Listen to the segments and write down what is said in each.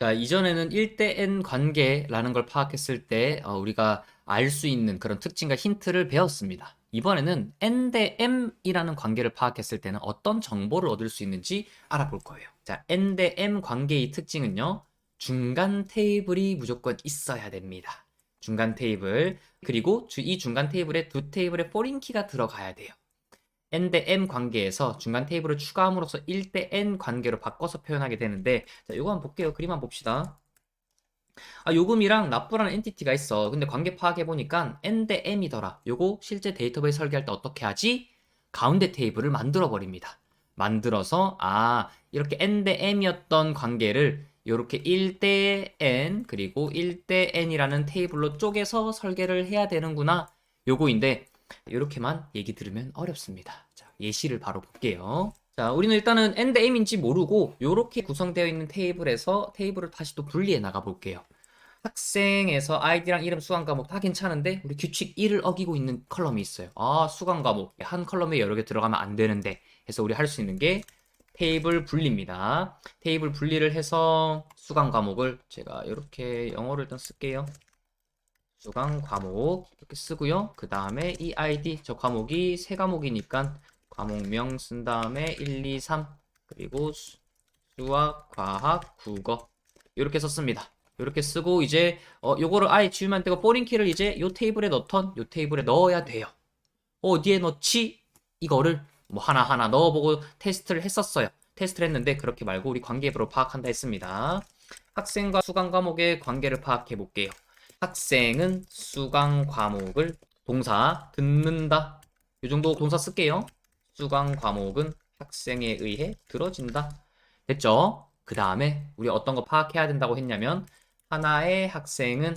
자, 이전에는 1대 n 관계라는 걸 파악했을 때 우리가 알 수 있는 그런 특징과 힌트를 배웠습니다. 이번에는 n 대 m이라는 관계를 파악했을 때는 어떤 정보를 얻을 수 있는지 알아볼 거예요. 자, n 대 m 관계의 특징은요. 중간 테이블이 무조건 있어야 됩니다. 중간 테이블. 그리고 이 중간 테이블에 두 테이블에 포린키가 들어가야 돼요. n 대 m 관계에서 중간 테이블을 추가함으로써 1 대 n 관계로 바꿔서 표현하게 되는데, 자, 이거 한번 볼게요. 그림 한번 봅시다. 요금이랑 납부라는 엔티티가 있어. 근데 관계 파악해보니까 n 대 m이더라. 요거 실제 데이터베이스 설계할 때 어떻게 하지? 가운데 테이블을 만들어 버립니다. 만들어서 이렇게 n 대 m이었던 관계를 이렇게 1대 n 그리고 1대 n이라는 테이블로 쪼개서 설계를 해야 되는구나. 요거인데 이렇게만 얘기 들으면 어렵습니다. 자, 예시를 바로 볼게요. 자, 우리는 일단은 n 대 m인지 모르고 이렇게 구성되어 있는 테이블에서 테이블을 다시 또 분리해 나가 볼게요. 학생에서 아이디랑 이름 수강 과목 다 괜찮은데 우리 규칙 1을 어기고 있는 컬럼이 있어요. 수강 과목 한 컬럼에 여러 개 들어가면 안 되는데 해서 우리 할 수 있는 게 테이블 분리입니다. 테이블 분리를 해서 수강 과목을 제가 이렇게 영어로 일단 쓸게요. 수강 과목 이렇게 쓰고요. 그 다음에 이 아이디 저 과목이 세 과목이니까 과목명 쓴 다음에 1, 2, 3 그리고 수학, 과학, 국어 이렇게 썼습니다. 이렇게 쓰고 이제 요거를 아예 지우면 안 되고 포린키를 이제 요 테이블에 넣던 요 테이블에 넣어야 돼요. 어디에 넣지? 이거를 뭐 하나하나 넣어보고 테스트를 했었어요. 테스트를 했는데 그렇게 말고 우리 관계부로 파악한다 했습니다. 학생과 수강 과목의 관계를 파악해 볼게요. 학생은 수강 과목을 동사 듣는다. 이 정도 동사 쓸게요. 수강 과목은 학생에 의해 들어진다. 됐죠? 그 다음에 우리 어떤 거 파악해야 된다고 했냐면 하나의 학생은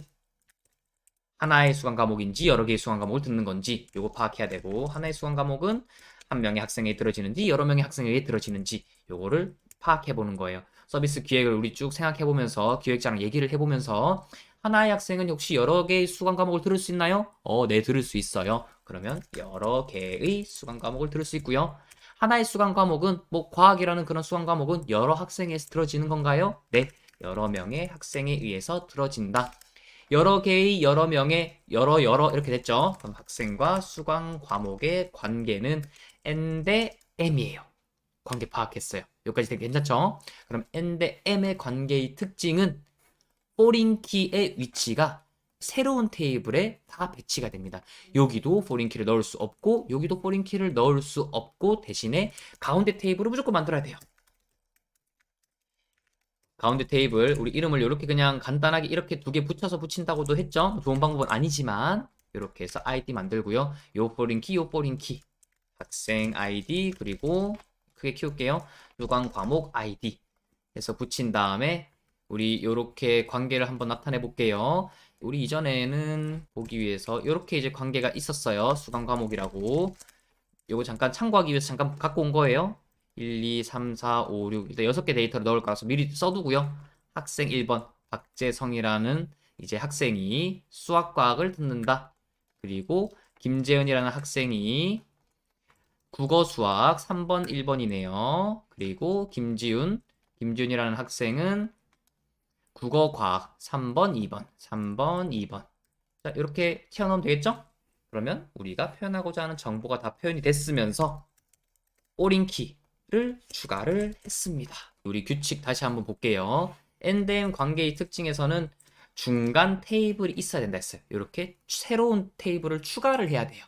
하나의 수강 과목인지 여러 개의 수강 과목을 듣는 건지 요거 파악해야 되고 하나의 수강 과목은 한 명의 학생에게 들어지는지 여러 명의 학생에게 들어지는지 요거를 파악해 보는 거예요. 서비스 기획을 우리 쭉 생각해 보면서 기획자랑 얘기를 해 보면서 하나의 학생은 혹시 여러 개의 수강 과목을 들을 수 있나요? 네, 들을 수 있어요. 그러면 여러 개의 수강 과목을 들을 수 있고요. 하나의 수강 과목은 뭐 과학이라는 그런 수강 과목은 여러 학생에서 들어지는 건가요? 네, 여러 명의 학생에 의해서 들어진다. 여러 개의 여러 명의 여러 이렇게 됐죠. 그럼 학생과 수강 과목의 관계는 n 대 m이에요. 관계 파악했어요. 여기까지 되게 괜찮죠? 그럼 n 대 m의 관계의 특징은 포린키의 위치가 새로운 테이블에 다 배치가 됩니다. 여기도 포린키를 넣을 수 없고 여기도 포린키를 넣을 수 없고 대신에 가운데 테이블을 무조건 만들어야 돼요. 가운데 테이블 우리 이름을 이렇게 그냥 간단하게 이렇게 두 개 붙여서 붙인다고도 했죠. 좋은 방법은 아니지만 이렇게 해서 아이디 만들고요. 요 포린키 요 포린키 학생 아이디 그리고 크게 키울게요. 수강 과목 아이디 해서 붙인 다음에 우리 이렇게 관계를 한번 나타내 볼게요. 우리 이전에는 보기 위해서 이렇게 이제 관계가 있었어요. 수강 과목이라고. 요거 잠깐 참고하기 위해서 잠깐 갖고 온 거예요. 1, 2, 3, 4, 5, 6 일단 6개 데이터를 넣을 거라서 미리 써두고요. 학생 1번 박재성이라는 이제 학생이 수학과학을 듣는다. 그리고 김재은이라는 학생이 국어 수학 3번 1번이네요. 그리고 김지훈이라는 학생은 국어 과학 3번 2번 3번 2번 자 이렇게 튀어나오면 되겠죠? 그러면 우리가 표현하고자 하는 정보가 다 표현이 됐으면서 오링키를 추가를 했습니다. 우리 규칙 다시 한번 볼게요. 엔드엠 관계의 특징에서는 중간 테이블이 있어야 된다 했어요. 이렇게 새로운 테이블을 추가를 해야 돼요.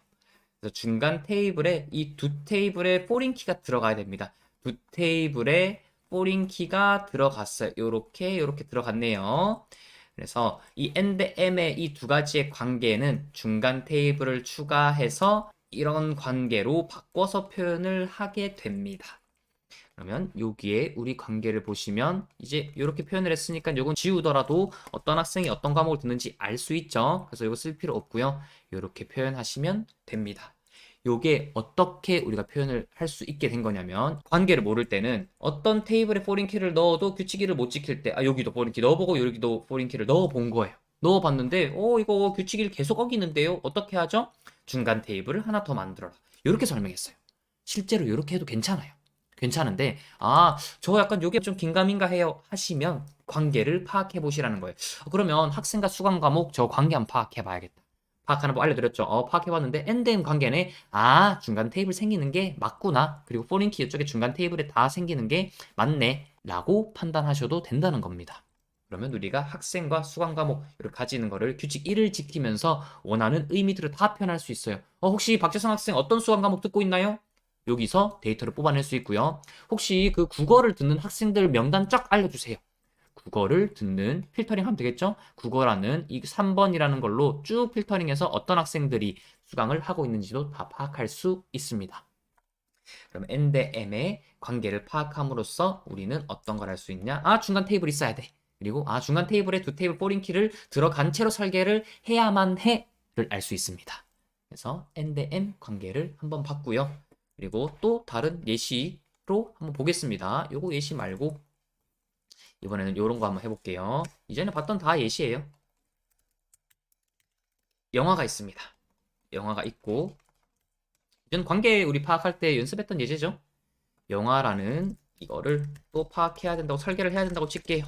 그래서 중간 테이블에 이 두 테이블에 포린키가 들어가야 됩니다. 두 테이블에 포린키가 들어갔어요. 이렇게 들어갔네요. 그래서 이 n 대 m의 이 두 가지의 관계는 중간 테이블을 추가해서 이런 관계로 바꿔서 표현을 하게 됩니다. 그러면 여기에 우리 관계를 보시면 이제 이렇게 표현을 했으니까 이건 지우더라도 어떤 학생이 어떤 과목을 듣는지 알 수 있죠. 그래서 이거 쓸 필요 없고요. 이렇게 표현하시면 됩니다. 요게 어떻게 우리가 표현을 할 수 있게 된 거냐면 관계를 모를 때는 어떤 테이블에 포린키를 넣어도 규칙일을 못 지킬 때 여기도 포린키 넣어보고 여기도 포린키를 넣어본 거예요. 넣어봤는데 이거 규칙일 계속 어기는데요. 어떻게 하죠? 중간 테이블을 하나 더 만들어라. 이렇게 설명했어요. 실제로 이렇게 해도 괜찮아요. 괜찮은데 저 약간 요게 좀 긴가민가 해요 하시면 관계를 파악해 보시라는 거예요. 그러면 학생과 수강 과목 저 관계 한번 파악해 봐야겠다. 파악하는 법 알려드렸죠. 파악해 봤는데 엔드엠 관계네. 아, 중간 테이블 생기는 게 맞구나. 그리고 포린키 이쪽에 중간 테이블에 다 생기는 게 맞네. 라고 판단하셔도 된다는 겁니다. 그러면 우리가 학생과 수강 과목 이렇게 가지는 거를 규칙 1을 지키면서 원하는 의미들을 다 표현할 수 있어요. 혹시 박재성 학생 어떤 수강 과목 듣고 있나요? 여기서 데이터를 뽑아낼 수 있고요. 혹시 그 국어를 듣는 학생들 명단 쫙 알려주세요. 국어를 듣는 필터링 하면 되겠죠? 국어라는 이 3번이라는 걸로 쭉 필터링해서 어떤 학생들이 수강을 하고 있는지도 다 파악할 수 있습니다. 그럼 N 대 M의 관계를 파악함으로써 우리는 어떤 걸 할 수 있냐? 중간 테이블 있어야 돼. 그리고 중간 테이블에 두 테이블 포링키를 들어간 채로 설계를 해야만 해를 알 수 있습니다. 그래서 N 대 M 관계를 한번 봤고요. 그리고 또 다른 예시로 한번 보겠습니다. 요거 예시 말고 이번에는 이런 거 한번 해볼게요. 이전에 봤던 다 예시예요. 영화가 있습니다. 영화가 있고 이전 관계 우리 파악할 때 연습했던 예제죠. 영화라는 이거를 또 파악해야 된다고 설계를 해야 된다고 칠게요.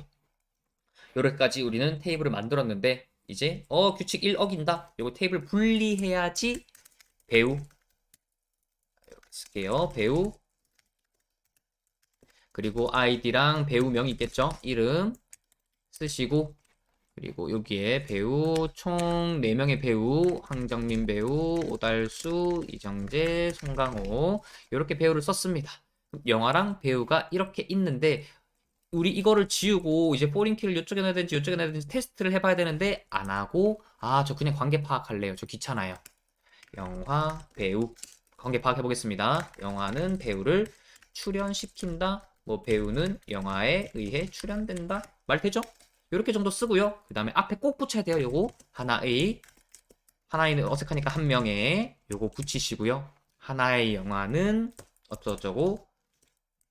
요렇게까지 우리는 테이블을 만들었는데 이제 규칙 1 어긴다. 요거 테이블 분리해야지 배우 이렇게 쓸게요. 배우 그리고 아이디랑 배우명이 있겠죠. 이름 쓰시고 그리고 여기에 배우 총 4명의 배우 황정민 배우, 오달수, 이정재, 송강호 이렇게 배우를 썼습니다. 영화랑 배우가 이렇게 있는데 우리 이거를 지우고 이제 포링키를 이쪽에 넣어야 되는지 이쪽에 넣어야 되는지 테스트를 해봐야 되는데 안 하고 저 그냥 관계 파악할래요. 저 귀찮아요. 영화, 배우 관계 파악해 보겠습니다. 영화는 배우를 출연시킨다. 뭐 배우는 영화에 의해 출연된다. 말 되죠? 이렇게 정도 쓰고요. 그 다음에 앞에 꼭 붙여야 돼요. 요거 하나의 어색하니까 한 명의 요거 붙이시고요. 하나의 영화는 어쩌고저쩌고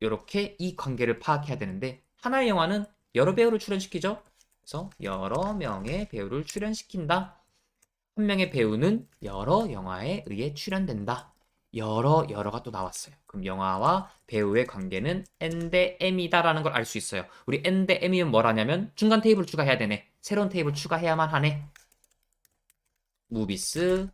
이렇게 이 관계를 파악해야 되는데 하나의 영화는 여러 배우를 출연시키죠. 그래서 여러 명의 배우를 출연시킨다. 한 명의 배우는 여러 영화에 의해 출연된다. 여러가 또 나왔어요. 그럼 영화와 배우의 관계는 N 대 M이다라는 걸 알 수 있어요. 우리 N 대 M이면 뭐라냐면 중간 테이블 추가해야 되네. 새로운 테이블 추가해야만 하네. 무비스,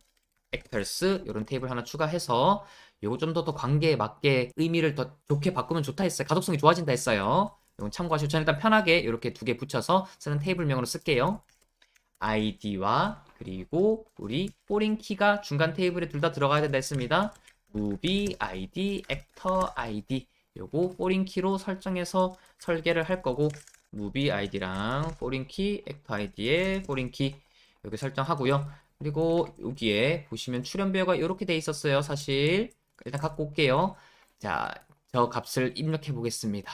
액터스 이런 테이블 하나 추가해서 요거 좀 더 관계에 맞게 의미를 더 좋게 바꾸면 좋다 했어요. 가독성이 좋아진다 했어요. 이건 참고하시고 저는 일단 편하게 이렇게 두 개 붙여서 쓰는 테이블명으로 쓸게요. 아이디와 그리고 우리 포린 키가 중간 테이블에 둘 다 들어가야 된다 했습니다. 무비 아이디, 액터 아이디 요거 포린 키로 설정해서 설계를 할 거고 무비 아이디랑 포린 키, 액터 아이디에 포린 키 이렇게 설정하고요. 그리고 여기에 보시면 출연 배우가 이렇게 돼 있었어요. 사실 일단 갖고 올게요. 자, 저 값을 입력해 보겠습니다.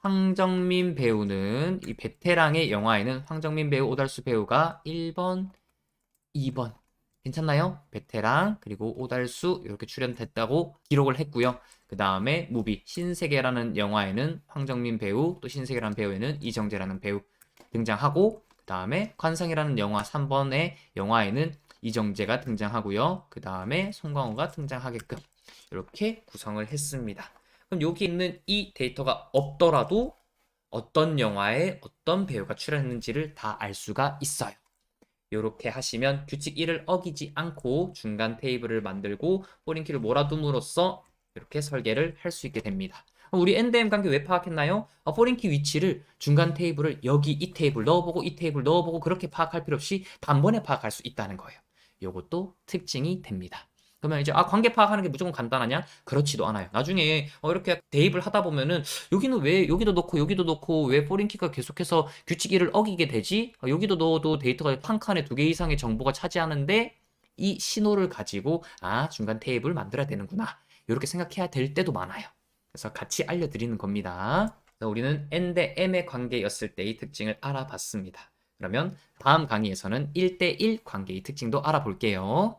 황정민 배우는 이 베테랑의 영화에는 황정민 배우, 오달수 배우가 1번, 2번. 괜찮나요? 베테랑 그리고 오달수 이렇게 출연됐다고 기록을 했고요. 그 다음에 무비 신세계라는 영화에는 황정민 배우 또 신세계라는 배우에는 이정재라는 배우 등장하고 그 다음에 관성이라는 영화 3번의 영화에는 이정재가 등장하고요. 그 다음에 송강호가 등장하게끔 이렇게 구성을 했습니다. 그럼 여기 있는 이 데이터가 없더라도 어떤 영화에 어떤 배우가 출연했는지를 다 알 수가 있어요. 이렇게 하시면 규칙 1을 어기지 않고 중간 테이블을 만들고 포린키를 몰아둠으로써 이렇게 설계를 할 수 있게 됩니다. 우리 NDM 관계 왜 파악했나요? 포린키 위치를 중간 테이블을 여기 이 테이블 넣어보고 이 테이블 넣어보고 그렇게 파악할 필요 없이 단번에 파악할 수 있다는 거예요. 이것도 특징이 됩니다. 그러면 이제 관계 파악하는 게 무조건 간단하냐? 그렇지도 않아요. 나중에 이렇게 대입을 하다 보면은 여기는 왜 여기도 넣고 여기도 넣고 왜 포린키가 계속해서 규칙 1을 어기게 되지? 여기도 넣어도 데이터가 한 칸에 2개 이상의 정보가 차지하는데 이 신호를 가지고 중간 테이블 만들어야 되는구나. 이렇게 생각해야 될 때도 많아요. 그래서 같이 알려드리는 겁니다. 우리는 N 대 M의 관계였을 때의 특징을 알아봤습니다. 그러면 다음 강의에서는 1대1 관계의 특징도 알아볼게요.